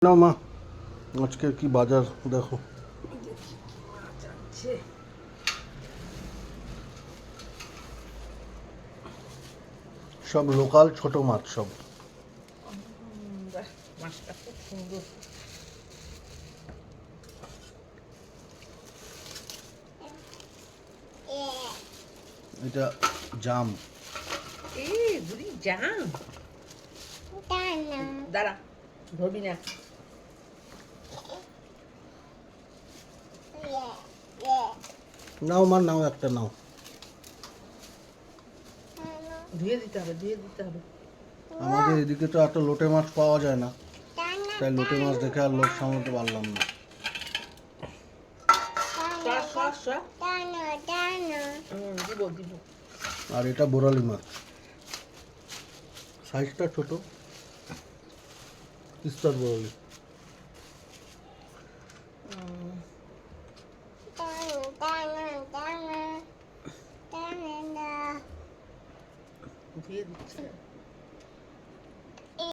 না মা, আজকে কি বাজার দেখো। সব লোকাল ছোট মাছ সব। মাছটা খুব সুন্দর। এটা জাম। বুড়ি জাম। দাঁড়া, ধরবি না। নাও মা, নাও একটা নাও। ধুয়ে দিতে হবে, ধুয়ে দিতে হবে। আমাদের এদিকে তো এত লোটে মাছ পাওয়া যায় না, তাই লোটে মাছ দেখে আর লোভ সামলাতে পারলাম না। দিব। আর এটা বোরালি মাছ, সাইজটা ছোট, তিস্তার বোরালি। ধুয়ে দিচ্ছে।